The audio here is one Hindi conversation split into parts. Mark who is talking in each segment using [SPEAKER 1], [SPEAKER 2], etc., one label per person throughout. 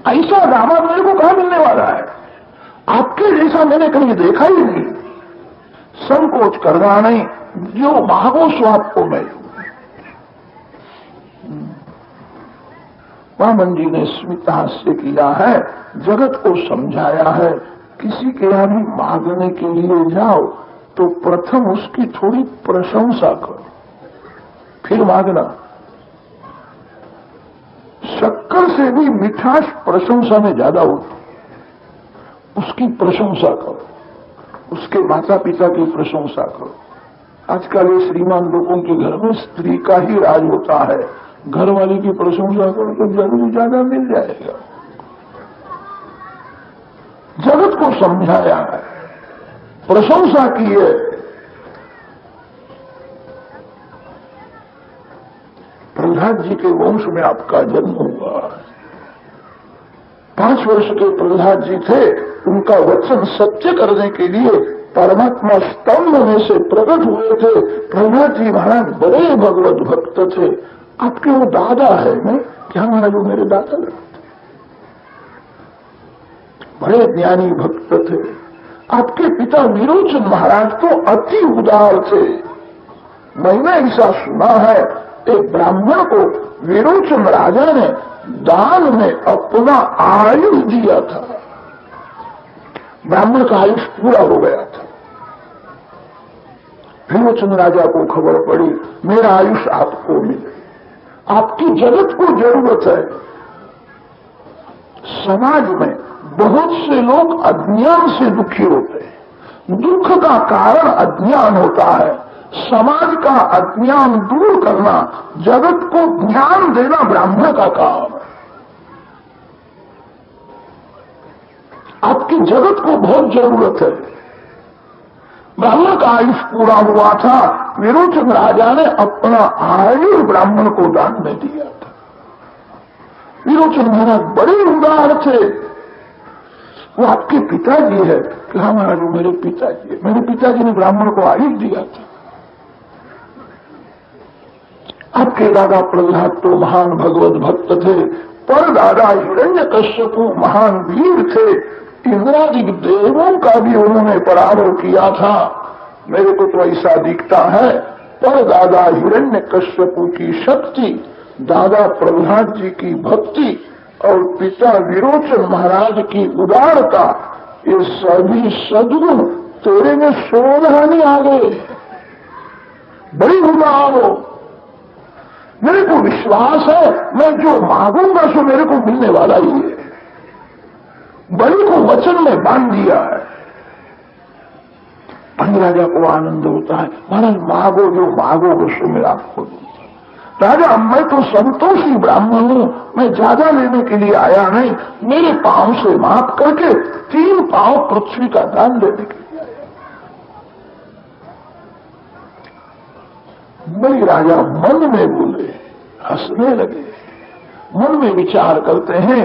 [SPEAKER 1] ऐसा दामाद मेरे को कहां मिलने वाला है? आपके जैसा मैंने कहीं देखा ही नहीं। संकोच करना नहीं, जो मांगो सो आपको मैं दूं। वामन जी ने स्मित हास्य किया है, जगत को समझाया है, किसी के यहां भी मांगने के लिए जाओ तो प्रथम उसकी थोड़ी प्रशंसा करो, फिर मांगना। शक्कर से भी मिठास प्रशंसा में ज्यादा होती, उसकी प्रशंसा करो, उसके माता पिता की प्रशंसा करो। आजकल ये श्रीमान लोगों के घर में स्त्री का ही राज होता है, घर वाले की प्रशंसा करो तो जरूर ज्यादा मिल जाएगा। जगत को समझाया है, प्रशंसा की है। प्रहलाद जी के वंश में आपका जन्म हुआ। 5 वर्ष के प्रहलाद जी थे, उनका वचन सत्य करने के लिए परमात्मा स्तंभ में से प्रकट हुए थे। प्रहलाद जी महाराज बड़े भगवत भक्त थे। आपके वो दादा है मैं क्या महाराज, वो मेरे दादा लगते, बड़े ज्ञानी भक्त थे। आपके पिता विरोचन महाराज तो अति उदार थे। मैंने ऐसा सुना है, एक ब्राह्मण को विरोचन राजा ने दान में अपना आयुष दिया था। ब्राह्मण का आयुष पूरा हो गया था। विरोचन राजा को खबर पड़ी, मेरा आयुष आपको मिले, आपकी जगत को जरूरत है। समाज में बहुत से लोग अज्ञान से दुखी होते हैं। दुख का कारण अज्ञान होता है। समाज का अज्ञान दूर करना, जगत को ज्ञान देना ब्राह्मण का काम है। आपकी जगत को बहुत जरूरत है। ब्राह्मण का आयुष पूरा हुआ था, विरोचन राजा ने अपना आयुष ब्राह्मण को दान में दिया था। विरोचन महाराज बड़े उदार थे। वो आपके पिताजी है? कहा महाराज वो मेरे पिताजी है। मेरे पिताजी ने ब्राह्मण को आयुष दिया था। आपके दादा प्रहलाद तो महान भगवत भक्त थे, पर दादा हिरण्यकश्यप महान वीर थे। इंद्रादिक देवों का भी उन्होंने पराभव किया था। मेरे को तो ऐसा दिखता है, पर दादा हिरण्यकश्यप की शक्ति, दादा प्रहलाद जी की भक्ति और पिता विरोचन महाराज की उदारता, ये सभी सद्गुण तेरे में शोधानी आ गए। बड़ी उदार हो। मेरे को विश्वास है, मैं जो मांगूंगा सो मेरे को मिलने वाला ही है। बलि को वचन में बांध दिया है। राजा को आनंद होता है, महाराज मांगो जो मांगो सो मैं आपको दूंगा। राजा मैं तो संतोषी ब्राह्मण हूं, मैं ज्यादा लेने के लिए आया नहीं, मेरे पांव से माफ करके 3 पांव पृथ्वी का दान देने के लिए आया। बलि राजा मन में बोले, हंसने लगे। मन में विचार करते हैं,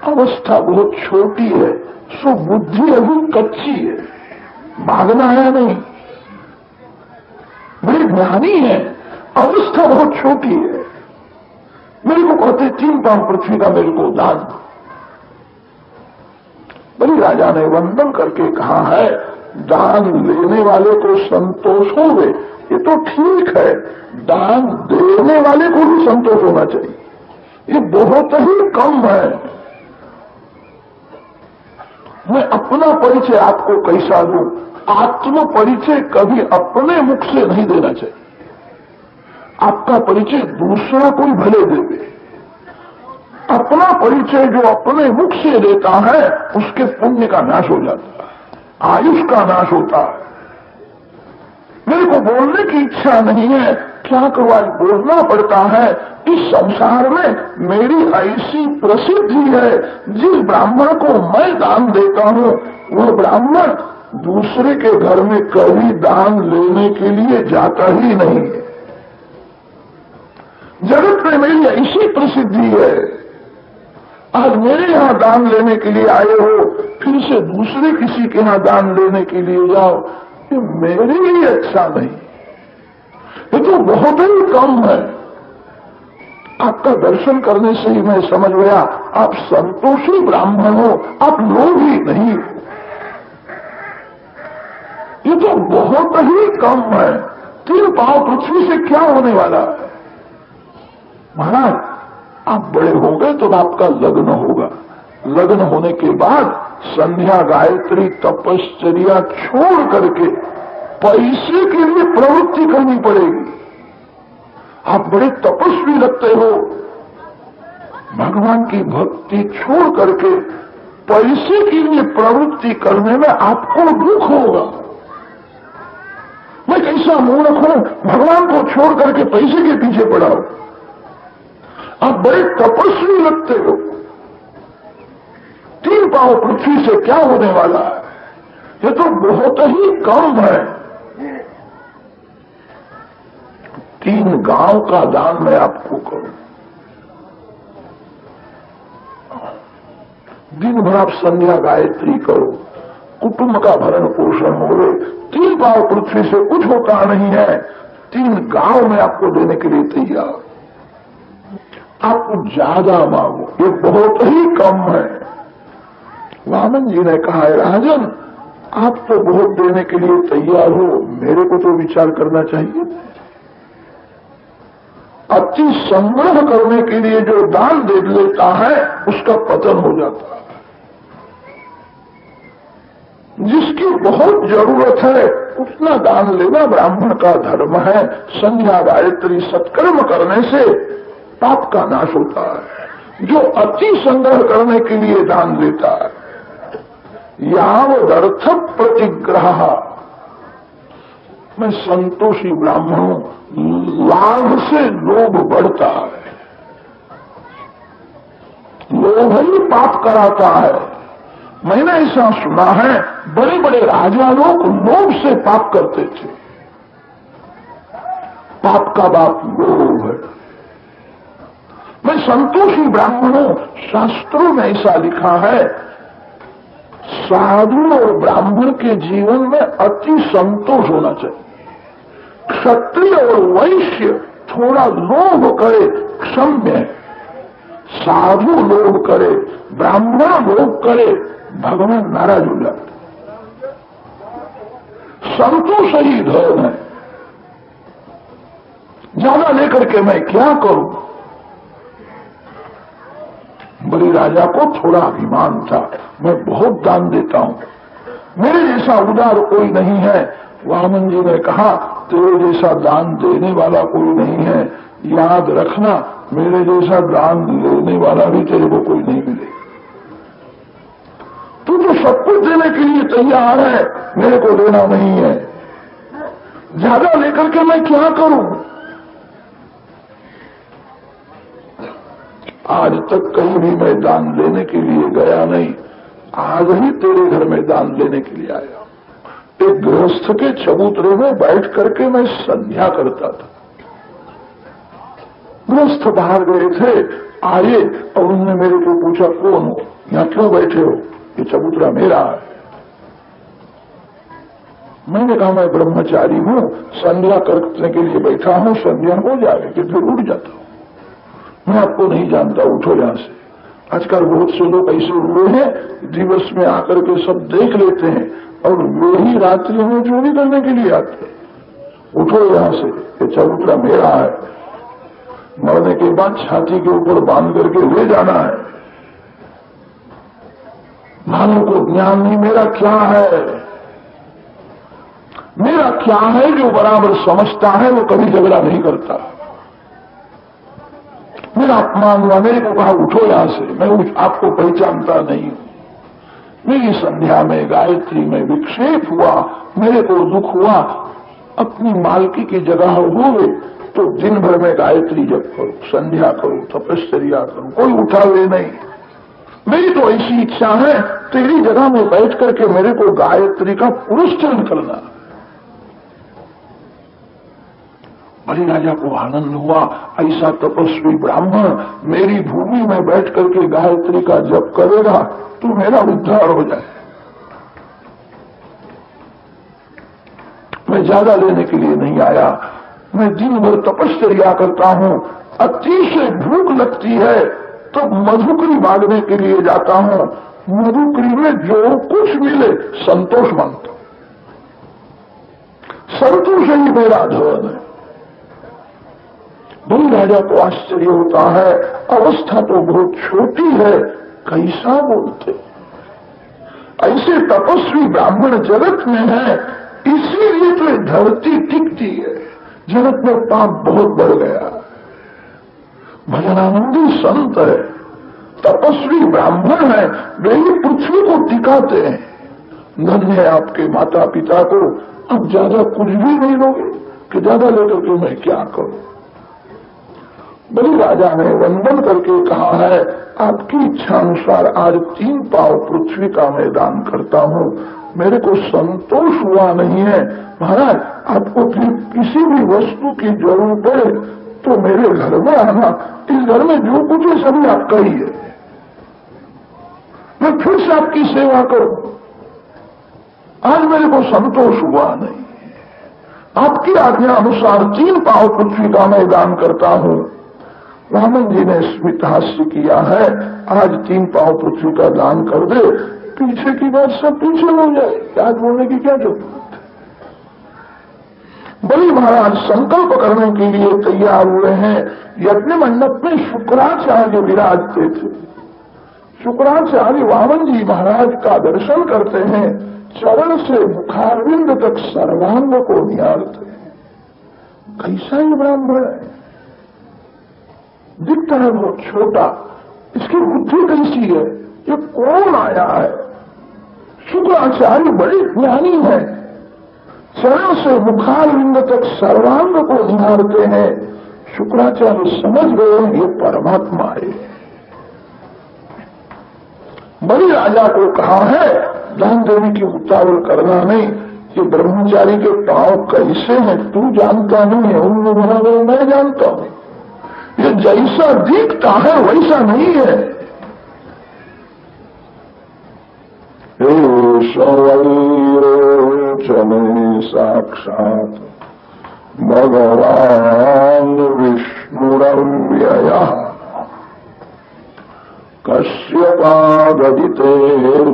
[SPEAKER 1] अवस्था बहुत छोटी है, सो बुद्धि अभी कच्ची है, भागना है नहीं। बड़े ज्ञानी है, अवस्था बहुत छोटी है। मेरे को कहते 3 पांव पृथ्वी का मेरे को दान दो। बलि राजा ने वंदन करके कहा है, दान लेने वाले को संतोष होवे ये तो ठीक है, दान देने वाले को भी संतोष होना चाहिए। ये बहुत ही कम है। मैं अपना परिचय आपको कैसा दूं? आत्म परिचय कभी अपने मुख से नहीं देना चाहिए। आपका परिचय दूसरा कोई भले देवे। अपना परिचय जो अपने मुख से देता है उसके पुण्य का नाश हो जाता है, आयुष का नाश होता है। मेरे को बोलने की इच्छा नहीं है, क्या करूं आज बोलना पड़ता है। इस संसार में मेरी ऐसी प्रसिद्धि है, जिस ब्राह्मण को मैं दान देता हूं वह ब्राह्मण दूसरे के घर में कभी दान लेने के लिए जाता ही नहीं है। जगत में मेरी ऐसी प्रसिद्धि है, आज मेरे यहां दान लेने के लिए आए हो, फिर से दूसरे किसी के यहां दान लेने के लिए जाओ, ये मेरे लिए अच्छा नहीं। ये तो बहुत ही कम है। आपका दर्शन करने से ही मैं समझ गया आप संतोषी ब्राह्मण हो, आप लोभी नहीं। ये तो बहुत ही कम है। 3 पांव पृथ्वी से क्या होने वाला है? महाराज आप बड़े हो गए तो आपका लग्न होगा। लग्न होने के बाद संध्या गायत्री तपश्चर्या छोड़ करके पैसे के लिए प्रवृत्ति करनी पड़ेगी। आप बड़े तपस्वी लगते हो, भगवान की भक्ति छोड़ करके पैसे के लिए प्रवृत्ति करने में आपको दुख होगा। मैं कैसा मूर्ख हूं, भगवान को छोड़ करके पैसे के पीछे पड़ा हूं। आप बड़े तपस्वी लगते हो। 3 पांव पृथ्वी से क्या होने वाला है? ये तो बहुत ही कम है। 3 गांव का दान मैं आपको करूं। दिन भर आप संध्या गायत्री करो, कुटुंब का भरण पोषण हो गए। 3 पांव पृथ्वी से कुछ होता नहीं है। 3 गांव में आपको देने के लिए तैयार। आपको ज्यादा मांगो, ये बहुत ही कम है। वामन जी ने कहा है राजन आप तो बहुत देने के लिए तैयार हो, मेरे को तो विचार करना चाहिए। अति संग्रह करने के लिए जो दान दे लेता है उसका पतन हो जाता है। जिसकी बहुत जरूरत है उतना दान लेना ब्राह्मण का धर्म है। संध्या गायत्री सत्कर्म करने से पाप का नाश होता है। जो अति संग्रह करने के लिए दान देता है, यावदर्थ प्रतिग्रह, मैं संतोषी ब्राह्मण हूं, लाभ से लोभ बढ़ता है। लोभ ही पाप कराता है। मैंने ऐसा सुना है बड़े बड़े राजा लोग लोभ से पाप करते थे। पाप का बाप लोभ है। मैं संतोषी ब्राह्मण हूं, शास्त्रों में ऐसा लिखा है साधु और ब्राह्मण के जीवन में अति संतोष होना चाहिए। क्षत्रिय और वैश्य थोड़ा लोभ करे क्षम्य है। साधु लोभ करे, ब्राह्मण लोभ करे, भगवान नाराज हो जाते। संतोष ही धर्म है। ज्यादा लेकर के मैं क्या करूं? बलि राजा को थोड़ा अभिमान था, मैं बहुत दान देता हूं, मेरे जैसा उदार कोई नहीं है। वामन जी ने कहा तेरे जैसा दान देने वाला कोई नहीं है, याद रखना मेरे जैसा दान लेने वाला भी तेरे को कोई नहीं मिले। तू तो सब कुछ देने के लिए तैयार है, मेरे को देना नहीं है। ज्यादा लेकर के मैं क्या करूं? आज तक कहीं भी मैं दान लेने के लिए गया नहीं, आज ही तेरे घर में दान लेने के लिए आया। एक गृहस्थ के चबूतरे में बैठ करके मैं संध्या करता था। गृहस्थ बाहर गए थे, आए और उन्होंने मेरे को पूछा कौन हो, यहां क्यों बैठे हो? ये चबूतरा मेरा है। मैंने कहा मैं ब्रह्मचारी हूं, संध्या करने के लिए बैठा हूं, संध्या हो जाए कि फिर उठ जाता हूं। मैं आपको नहीं जानता, उठो यहां से। आजकल बहुत से लोग ऐसे हुए हैं, दिवस में आकर के सब देख लेते हैं और वही रात्रि में चोरी करने के लिए आते हैं। उठो यहां से, ये चबूतरा मेरा है। मरने के बाद छाती के ऊपर बांध करके ले जाना है। मानव को ज्ञान नहीं मेरा क्या है, मेरा क्या है जो बराबर समझता है वो कभी झगड़ा नहीं करता। मेरा अपमान हुआ, मेरे को कहा उठो यहां से, मैं आपको पहचानता नहीं हूं। मेरी संध्या में गायत्री में विक्षेप हुआ, मेरे को दुख हुआ। अपनी मालकी की जगह हो गए तो दिन भर में गायत्री जप करूं, संध्या करूं, तपश्चर्या करूं, कोई उठावे नहीं। मेरी तो ऐसी इच्छा है तेरी जगह में बैठ करके मेरे को गायत्री का पुरस्चरण करना। बलि राजा को आनंद हुआ, ऐसा तपस्वी ब्राह्मण मेरी भूमि में बैठ करके गायत्री का जप करेगा तो मेरा उद्धार हो जाए। मैं ज्यादा लेने के लिए नहीं आया, मैं दिन भर तपश्चर्या करता हूं, अतिशय भूख लगती है तो मधुकरी मांगने के लिए जाता हूं। मधुकरी में जो कुछ मिले संतोष मांगता हूं। संतोष ही मेरा धन है। बलि राजा को आश्चर्य होता है, अवस्था तो बहुत छोटी है, कैसा बोलते। ऐसे तपस्वी ब्राह्मण जगत में है, इसीलिए तो ये धरती टिकती है। जगत में पाप बहुत बढ़ गया। भजनानंदी संत है, तपस्वी ब्राह्मण है, वे ही पृथ्वी को टिकाते हैं। धन्य है आपके माता पिता को। अब ज्यादा कुछ भी नहीं लोगे कि ज्यादा लेकर के मैं क्या करूं। बलि राजा ने वंदन करके कहा है, आपकी इच्छा अनुसार आज 3 पांव पृथ्वी का मैं दान करता हूं। मेरे को संतोष हुआ नहीं है महाराज। आपको फिर किसी भी वस्तु की जरूरत पड़े तो मेरे घर में आना। इस घर में जो कुछ है सभी आपका ही है। मैं फिर से आपकी सेवा करूं। आज मेरे को संतोष हुआ नहीं। आपकी आज्ञा अनुसार 3 पांव पृथ्वी का मैं दान करता हूं। वामन जी ने स्मित हास्य किया है, आज 3 पांव पृथ्वी का दान कर दे, पीछे की बात सब पीछे हो जाए। आज बोलने की क्या जरूरत है। बलि महाराज संकल्प करने के लिए तैयार हुए हैं। यज्ञ मंडप में शुक्राचार्य विराजते थे। शुक्राचार्य वामन जी महाराज का दर्शन करते हैं, चरण से मुखारविंद तक सर्वांग को निहारते हैं। कैसा ये ब्राह्मण है, दिखता है बहुत छोटा, इसकी बुद्धि कैसी है, ये कौन आया है। शुक्राचार्य बड़े ज्ञानी है, चरण से मुखारविंद तक सर्वांग को निहारते हैं। शुक्राचार्य समझ गए ये परमात्मा है। बलि राजा को कहा है दान देने की उतावल करना नहीं। ये ब्रह्मचारी के पांव कैसे हैं तू जानता नहीं है, उनमें बराबर मैं जानता हूं। ये जैसा दिखता है वैसा नहीं है। चले साक्षात भगवान विष्णुरव्ययः कश्यपादिते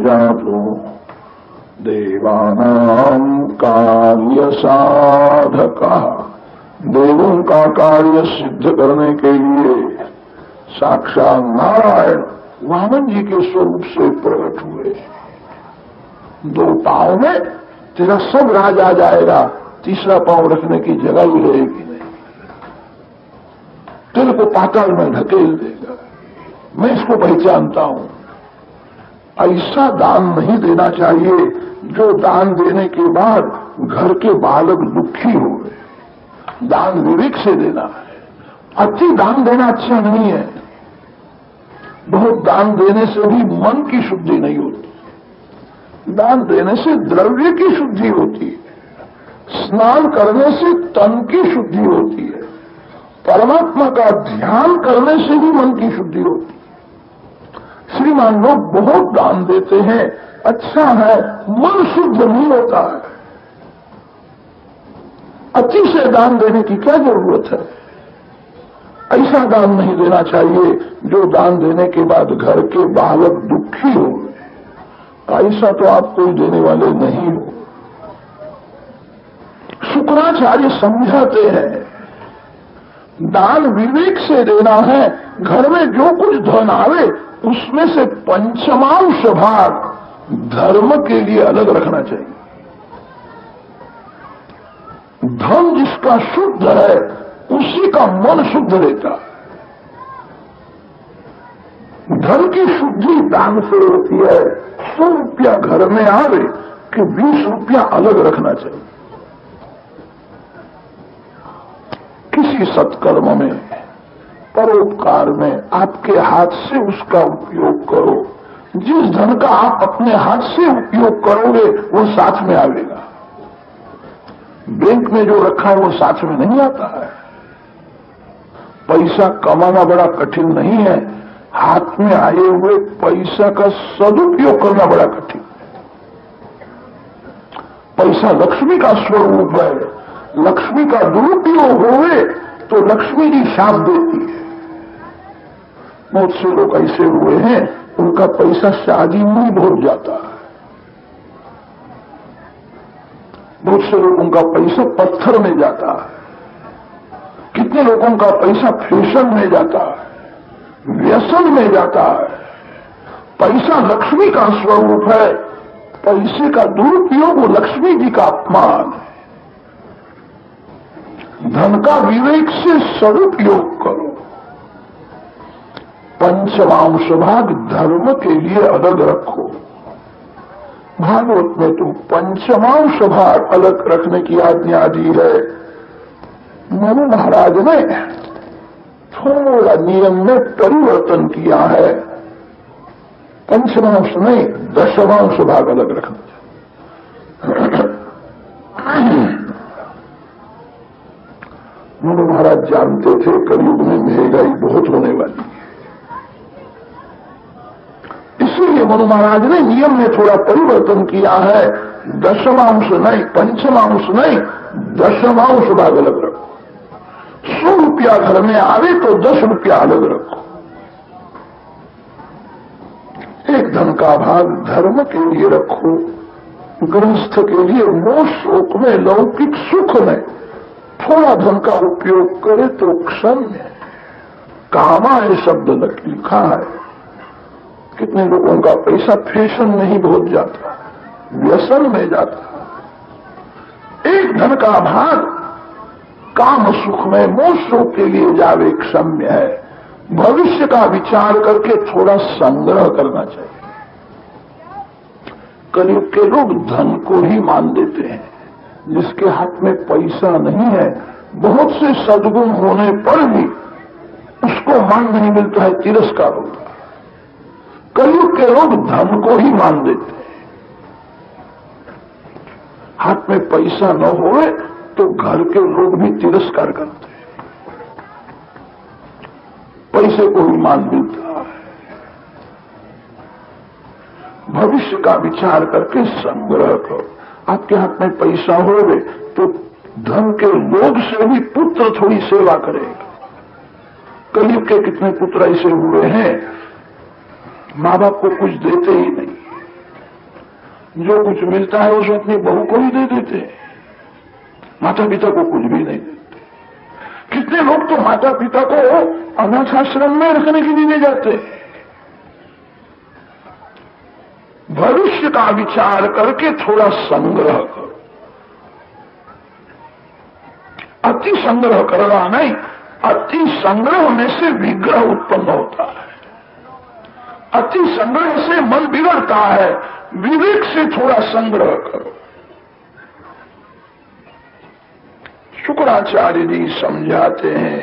[SPEAKER 1] जातो देवानां कार्य साधकः। देवों का कार्य सिद्ध करने के लिए साक्षात नारायण वामन जी के स्वरूप से प्रकट हुए। 2 पांव में तेरा सब राज आ जाएगा, तीसरा पांव रखने की जगह भी रहेगी नहीं। तेरे को पाताल में ढकेल देगा। मैं इसको पहचानता हूं। ऐसा दान नहीं देना चाहिए जो दान देने के बाद घर के बालक दुखी हो गए। दान विवेक से देना है। अति दान देना अच्छा नहीं है। बहुत दान देने से भी मन की शुद्धि नहीं होती। दान देने से द्रव्य की शुद्धि होती है। स्नान करने से तन की शुद्धि होती है। परमात्मा का ध्यान करने से भी मन की शुद्धि होती है। श्रीमान लोग बहुत दान देते हैं, अच्छा है, मन शुद्ध नहीं होता है। अति से दान देने की क्या जरूरत है। ऐसा दान नहीं देना चाहिए जो दान देने के बाद घर के बालक दुखी हो। ऐसा तो आप कोई देने वाले नहीं हो। शुक्राचार्य समझाते हैं दान विवेक से देना है। घर में जो कुछ धन आवे उसमें से 5वांश भाग धर्म के लिए अलग रखना चाहिए। धन जिसका शुद्ध है उसी का मन शुद्ध रहता है। धन की शुद्धि दान से होती है। 100 रुपया घर में आवे कि 20 रुपया अलग रखना चाहिए। किसी सत्कर्म में, परोपकार में आपके हाथ से उसका उपयोग करो। जिस धन का आप अपने हाथ से उपयोग करोगे वो साथ में आवेगा। बैंक में जो रखा है वो साथ में नहीं आता है। पैसा कमाना बड़ा कठिन नहीं है, हाथ में आए हुए पैसा का सदुपयोग करना बड़ा कठिन है। पैसा लक्ष्मी का स्वरूप है। लक्ष्मी का दुरुपयोग होवे तो लक्ष्मी जी शाप देती है। बहुत से लोग ऐसे हुए हैं, उनका पैसा शादी में ही बहुत जाता है। बहुत से लोगों का पैसा पत्थर में जाता है। कितने लोगों का पैसा फैशन में जाता है, व्यसन में जाता है। पैसा लक्ष्मी का स्वरूप है। पैसे का दुरुपयोग वो लक्ष्मी जी का अपमान है। धन का विवेक से सदुपयोग करो। पंचमांश भाग धर्म के लिए अलग रखो। भागवत में तो पंचमांश भाग अलग रखने की आज्ञा दी है। मनु महाराज ने थोड़ा नियम में परिवर्तन किया है। पंचमांश नहीं, दशमांश भाग अलग रखना चाहिए। मनु महाराज जानते थे कलयुग में महंगाई बहुत होने वाली है, इसलिए मनु महाराज ने नियम में थोड़ा परिवर्तन किया है। दशमांश नहीं, पंचमांश नहीं, दशमांश भाग अलग रखो। 100 रुपया घर में आवे तो 10 रुपया अलग रखो। एक धन का भाग धर्म के लिए रखो। गृहस्थ के लिए मोह शोक में, लौकिक सुख में थोड़ा धन का उपयोग करे तो क्षम्य। कामा है शब्द लिखा है। कितने लोगों का पैसा फैशन में ही बहुत जाता, व्यसन में जाता। एक धन का भाग काम सुख में, मोह शोक के लिए जावे क्षम्य है। भविष्य का विचार करके थोड़ा संग्रह करना चाहिए। कलयुग के लोग धन को ही मान देते हैं। जिसके हाथ में पैसा नहीं है, बहुत से सद्गुण होने पर भी उसको मान नहीं मिलता है, तिरस्कार होता है। कलयुग के लोग धन को ही मान देते हैं। हाथ में पैसा न होए तो घर के लोग भी तिरस्कार करते हैं। पैसे को ही मान मिलता है। भविष्य का विचार करके संग्रह करो। आपके हाथ में पैसा होवे तो धन के लोभ से भी पुत्र थोड़ी सेवा करेगा। कलयुग के कितने पुत्र ऐसे हुए हैं, माँ बाप को कुछ देते ही नहीं। जो कुछ मिलता है उसे अपनी बहू को ही दे देते हैं, माता पिता को कुछ भी नहीं देते। कितने लोग तो माता पिता को अनाथ आश्रम में रखने के लिए ले जाते हैं। भविष्य का विचार करके थोड़ा संग्रह करो। अति संग्रह करना नहीं, अति संग्रह में से विग्रह उत्पन्न होता है। अति संग्रह से मन बिगड़ता है। विवेक से थोड़ा संग्रह करो। शुक्राचार्य जी समझाते हैं,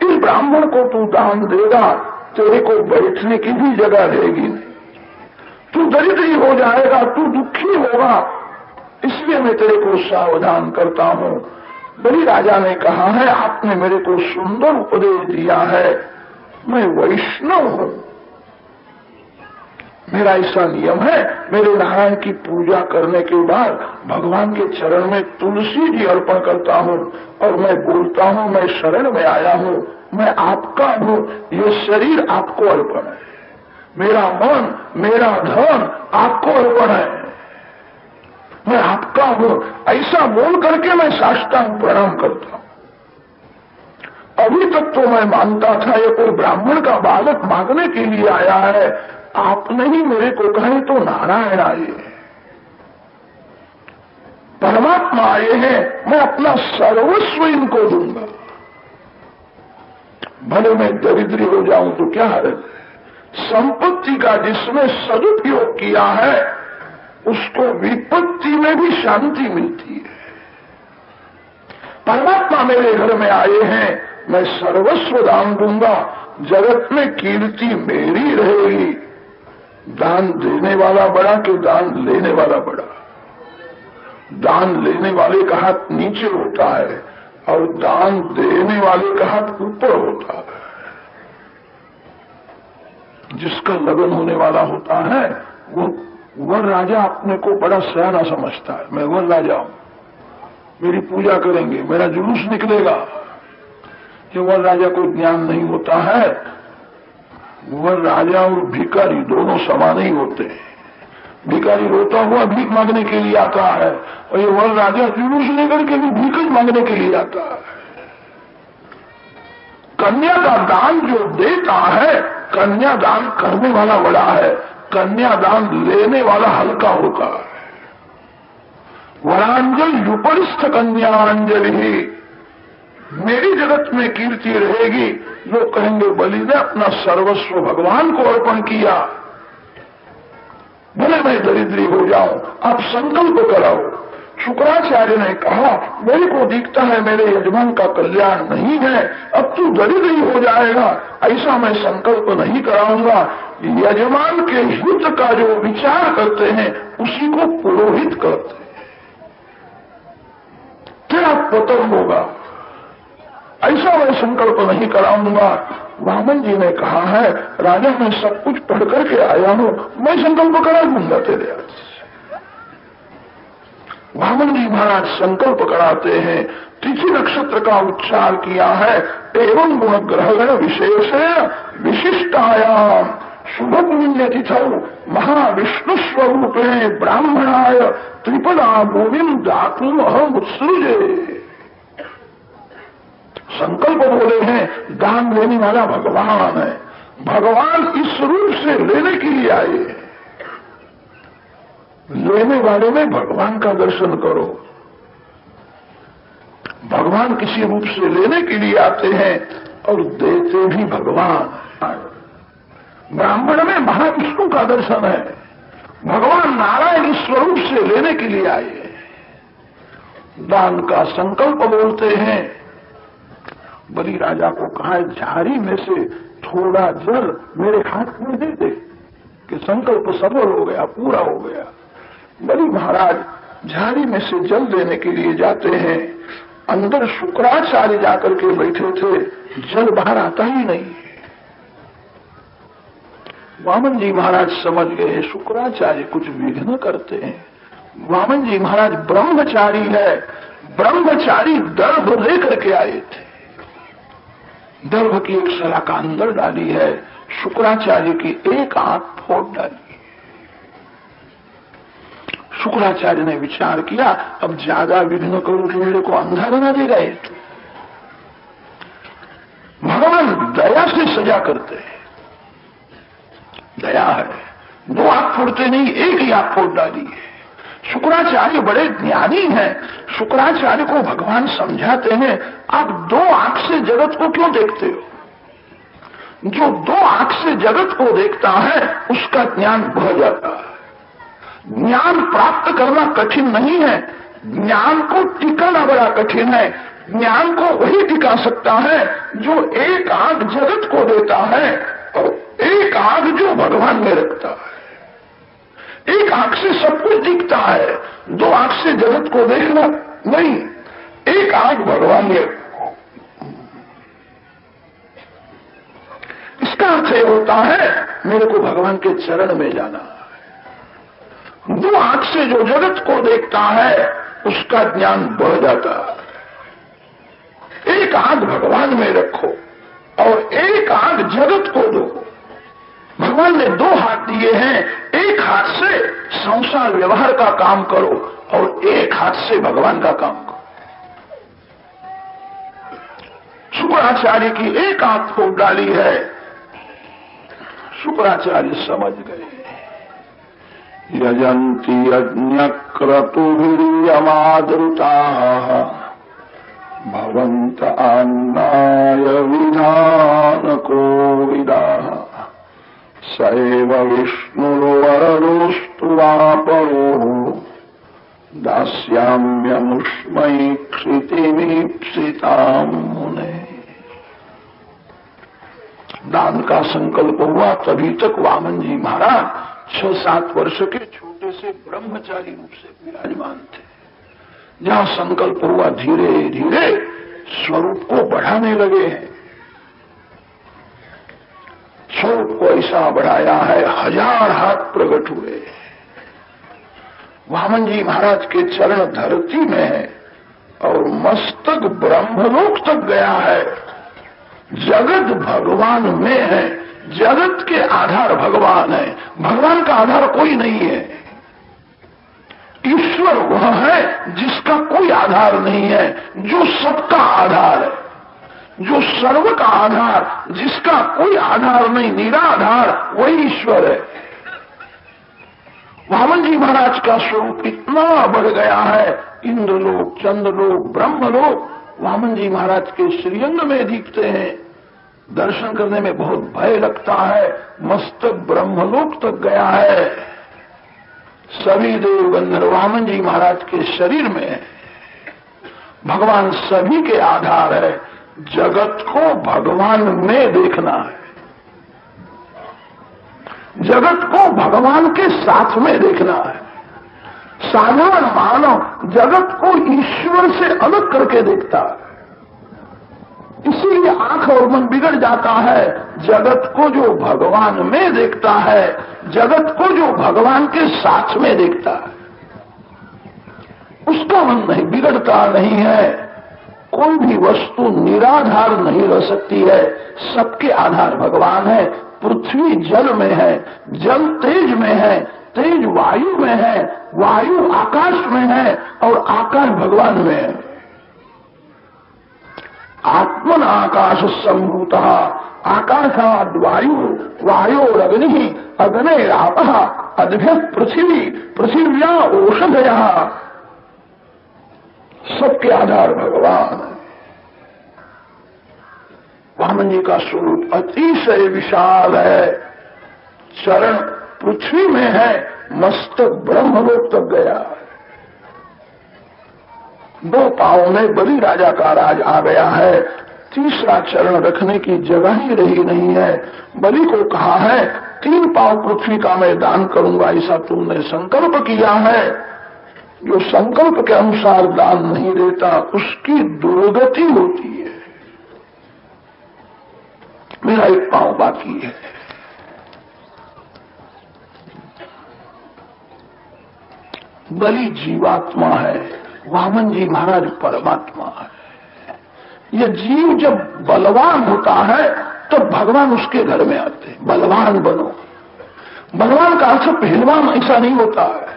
[SPEAKER 1] इस ब्राह्मण को तू दान देगा, तेरे को बैठने की भी जगह रहेगी नहीं। तू दरिद्री हो जाएगा, तू दुखी होगा, इसलिए मैं तेरे को सावधान करता हूं। बलि राजा ने कहा है, आपने मेरे को सुंदर उपदेश दिया है, मैं वैष्णव हूं, मेरा ऐसा नियम है, मेरे नारायण की पूजा करने के बाद भगवान के चरण में तुलसी जी अर्पण करता हूं और मैं बोलता हूं, मैं शरण में आया हूं, मैं आपका हूं, ये शरीर आपको अर्पण है, मेरा मन, मेरा धन आपको अर्पण है, मैं आपका हूं। ऐसा बोल करके मैं साष्टांग प्रणाम करता हूं। अभी तक तो मैं मानता था ये कोई ब्राह्मण का बालक मांगने के लिए आया है, आपने ही मेरे को कहे तो नारायण आए, परमात्मा आए हैं, मैं अपना सर्वस्व इनको दूंगा। भले मैं दरिद्री हो जाऊं तो क्या है, संपत्ति का जिसने सदुपयोग किया है उसको विपत्ति में भी शांति मिलती है। परमात्मा मेरे घर में आए हैं, मैं सर्वस्व दान दूंगा, जगत में कीर्ति मेरी रहेगी। दान देने वाला बड़ा कि दान लेने वाला बड़ा? दान लेने वाले का हाथ नीचे होता है और दान देने वाले का हाथ ऊपर होता है। जिसका लगन होने वाला होता है वो वर राजा अपने को बड़ा सयाना समझता है, मैं वर राजा हूं, मेरी पूजा करेंगे, मेरा जुलूस निकलेगा। कि वर राजा को ज्ञान नहीं होता है। वर राजा और भिखारी दोनों समान ही होते हैं। भिखारी रोता हुआ भीख मांगने के लिए आता है और ये वर राजा जुलूस लेकर के भी भीख मांगने के लिए आता है। कन्या दान जो देता है, कन्यादान करने वाला बड़ा है, कन्यादान लेने वाला हल्का होता है। वरांजल युपरिस्थ कन्याअंजलि, मेरी जगत में कीर्ति रहेगी। लोग कहेंगे बलि ने अपना सर्वस्व भगवान को अर्पण किया, भले मैं दरिद्री हो जाऊं, आप संकल्प कराओ। शुक्राचार्य ने कहा मेरे को दिखता है मेरे यजमान का कल्याण नहीं है, अब तू दरिद्री हो जाएगा, ऐसा मैं संकल्प नहीं कराऊंगा। यजमान के हित का जो विचार करते हैं उसी को पुरोहित करते हैं। तेरा पतन होगा, ऐसा मैं संकल्प नहीं कराऊंगा। वामन जी ने कहा है राजा मैं सब कुछ पढ़ करके आया हूं, मैं संकल्प करा दूंगा तेरे हाथ से। वामन जी महाराज संकल्प कराते हैं। तिथि नक्षत्र का उच्चार किया है। एवं गुण ग्रहगण विशेष विशिष्टायाम शुभ पुण्य तिथौ महाविष्णु स्वरूपे ब्राह्मणाय त्रिपदा भूमिम दातुम अहम उत्सृजे। संकल्प बोले हैं दान लेने वाला भगवान है। भगवान इस रूप से लेने के लिए आए हैं। लेने वाले में भगवान का दर्शन करो। भगवान किसी रूप से लेने के लिए आते हैं और देते भी भगवान। ब्राह्मण में महाविष्णु का दर्शन है। भगवान नारायण इस स्वरूप से लेने के लिए आए हैं। दान का संकल्प बोलते हैं। बलि राजा को कहा झाड़ी में से थोड़ा जल मेरे हाथ में दे दे कि संकल्प सफल हो गया, पूरा हो गया। बलि महाराज झाड़ी में से जल देने के लिए जाते हैं। अंदर शुक्राचार्य जाकर के बैठे थे, जल बाहर आता ही नहीं। वामन जी महाराज समझ गए शुक्राचार्य कुछ विघ्न करते हैं। वामन जी महाराज ब्रह्मचारी है। ब्रह्मचारी दर्भ लेकर के आए थे। दर्भ की एक सलाखा अंदर डाली है, शुक्राचार्य की एक आंख फोड़ डाली। शुक्राचार्य ने विचार किया अब ज्यादा विघ्न करूं कि मेरे को अंधा बना देगा। भगवान दया से सजा करते हैं। दया है, दो आंख फोड़ते नहीं, एक ही आंख फोड़ डाली है। शुक्राचार्य बड़े ज्ञानी हैं। शुक्राचार्य को भगवान समझाते हैं आप दो आंख से जगत को क्यों देखते हो। जो दो आंख से जगत को देखता है उसका ज्ञान बढ़ जाता है। ज्ञान प्राप्त करना कठिन नहीं है, ज्ञान को टिकाना बड़ा कठिन है। ज्ञान को वही टिका सकता है जो एक आंख जगत को देता है और एक आंख जो भगवान में रखता है। एक आंख से सब कुछ दिखता है, दो आंख से जगत को देखना नहीं। एक आंख भगवान में। इसका अर्थ यह होता है मेरे को भगवान के चरण में जाना है। दो आंख से जो जगत को देखता है उसका ज्ञान बढ़ जाता है। एक आंख भगवान में रखो और एक आंख जगत को दो। भगवान ने दो हाथ दिए हैं, एक हाथ से संसार व्यवहार का काम करो और एक हाथ से भगवान का काम करो। शुक्राचार्य की एक आंख फोड़ डाली है। शुक्राचार्य समझ गए। यजंती यज्ञक्रतुभिर्यमादृताः भवन्त अन्नाय विधान कोविदाः सैव विष्णुर्वरदोस्तु वापरो दास्याम्यमुष्मै क्षितिमीप्सितां मुने। दान का संकल्प हुआ तभी तक वामन जी महाराज 6-7 वर्ष के छोटे से ब्रह्मचारी रूप से विराजमान थे। जहां संकल्प हुआ धीरे धीरे स्वरूप को बढ़ाने लगे हैं। स्वरूप को ऐसा बढ़ाया है 1000 हाथ प्रकट हुए। वामन जी महाराज के चरण धरती में है और मस्तक ब्रह्मलोक तक गया है। जगत भगवान में है, जगत के आधार भगवान है, भगवान का आधार कोई नहीं है। ईश्वर वह है जिसका कोई आधार नहीं है, जो सबका आधार है, जो सर्व का आधार, जिसका कोई आधार नहीं, निराधार, वही ईश्वर है। वामन जी महाराज का स्वरूप इतना बढ़ गया है, इंद्रलोक, चंद्रलोक, ब्रह्मलोक वामन जी महाराज के श्रीअंग में दिखते हैं। दर्शन करने में बहुत भय लगता है। मस्तक ब्रह्मलोक तक गया है। सभी देव गंधर्व वामन जी महाराज के शरीर में है। भगवान सभी के आधार है। जगत को भगवान में देखना है, जगत को भगवान के साथ में देखना है। साधारण मानव जगत को ईश्वर से अलग करके देखता है, इसीलिए आंख और मन बिगड़ जाता है। जगत को जो भगवान में देखता है, जगत को जो भगवान के साथ में देखता है, उसका मन नहीं बिगड़ता नहीं है। कोई भी वस्तु निराधार नहीं रह सकती है, सबके आधार भगवान है। पृथ्वी जल में है, जल तेज में है, तेज वायु में है, वायु आकाश में है और आकाश भगवान में है। आत्मन आकाश संभूत, आकाशाद वायु, वायोरग्नि, अग्नेरापः, अद्भ्य पृथ्वी, पृथिव्या औषधया, सबके आधार भगवान है। वामन जी का स्वरूप अतिशय विशाल है। चरण पृथ्वी में है, मस्तक ब्रह्मलोक तक गया है। दो पांव में बलि राजा का राज आ गया है। तीसरा चरण रखने की जगह ही रही नहीं है। बलि को कहा है 3 पांव पृथ्वी का मैं दान करूंगा, ऐसा तुमने संकल्प किया है। जो संकल्प के अनुसार दान नहीं देता उसकी दुर्गति होती है। मेरा 1 पांव बाकी है। बलि जीवात्मा है, वामन जी महाराज परमात्मा है। यह जीव जब बलवान होता है तो भगवान उसके घर में आते हैं। बलवान बनो। बलवान का अर्थ पहलवान ऐसा नहीं होता है।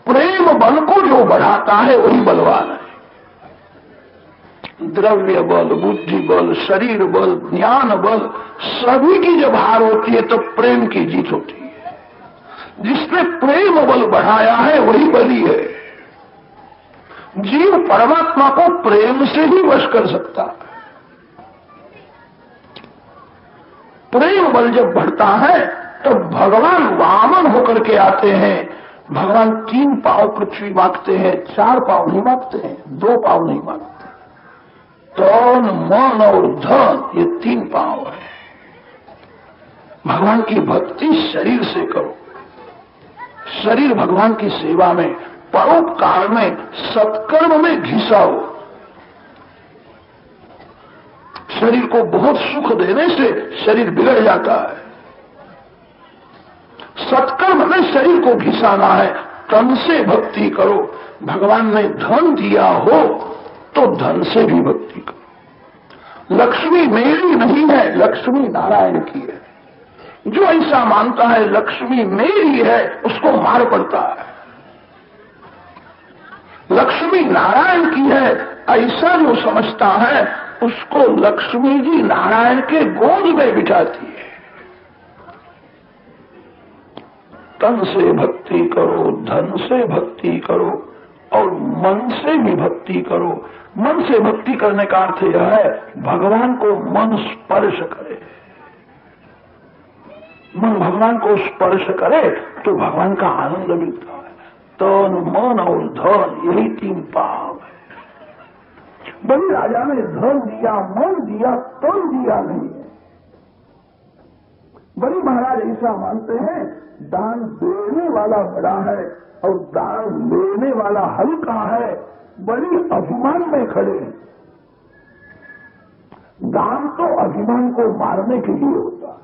[SPEAKER 1] प्रेम बल को जो बढ़ाता है वही बलवान है। द्रव्य बल, बुद्धि बल, शरीर बल, ज्ञान बल, सभी की जब हार होती है तो प्रेम की जीत होती है। जिसने प्रेम बल बढ़ाया है वही बली है। जीव परमात्मा को प्रेम से ही वश कर सकता है। प्रेम बल जब बढ़ता है तो भगवान वामन होकर के आते हैं। भगवान 3 पांव पृथ्वी मांगते हैं, 4 पांव नहीं मांगते हैं, 2 पांव नहीं मांगते। तन, मन और धन, ये 3 पांव है। भगवान की भक्ति शरीर से करो। शरीर भगवान की सेवा में, परोपकार में, सत्कर्म में घिसाओ। शरीर को बहुत सुख देने से शरीर बिगड़ जाता है। सत्कर्म में शरीर को घिसाना है। तन से भक्ति करो। भगवान ने धन दिया हो तो धन से भी भक्ति करो। लक्ष्मी मेरी नहीं है, लक्ष्मी नारायण की है। जो ऐसा मानता है लक्ष्मी मेरी है उसको मार पड़ता है। लक्ष्मी नारायण की है ऐसा जो समझता है उसको लक्ष्मी जी नारायण के गोद में बिठाती है। तन से भक्ति करो, धन से भक्ति करो और मन से भी भक्ति करो। मन से भक्ति करने का अर्थ यह है भगवान को मन स्पर्श करे। मन भगवान को स्पर्श करे तो भगवान का आनंद मिलता है। तन, मन और धन, यही 3 पांव है। बलि राजा ने धन दिया, मन दिया, तन दिया नहीं है। बलि महाराज ऐसा मानते हैं दान देने वाला बड़ा है और दान लेने वाला हल्का है। बड़ी अभिमान में खड़े हैं। दान तो अभिमान को मारने के लिए होता है।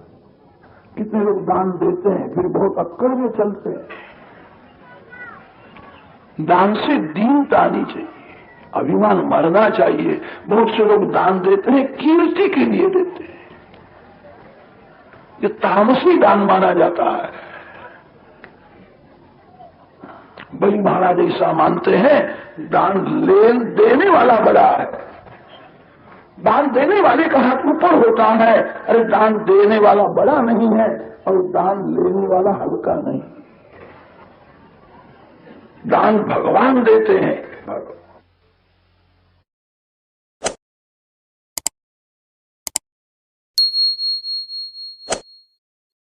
[SPEAKER 1] कितने लोग दान देते हैं फिर बहुत अक्कड़ में चलते हैं। दान से दीनता आनी चाहिए। अभिमान मरना चाहिए। बहुत से लोग दान देते हैं कीर्ति के लिए देते हैं, ये तामसी दान माना जाता है। बलि महाराज ऐसा मानते हैं दान देने वाला बड़ा है, दान देने वाले का हाथ ऊपर होता है। अरे दान देने वाला बड़ा नहीं है और दान लेने वाला हल्का नहीं। दान भगवान देते हैं।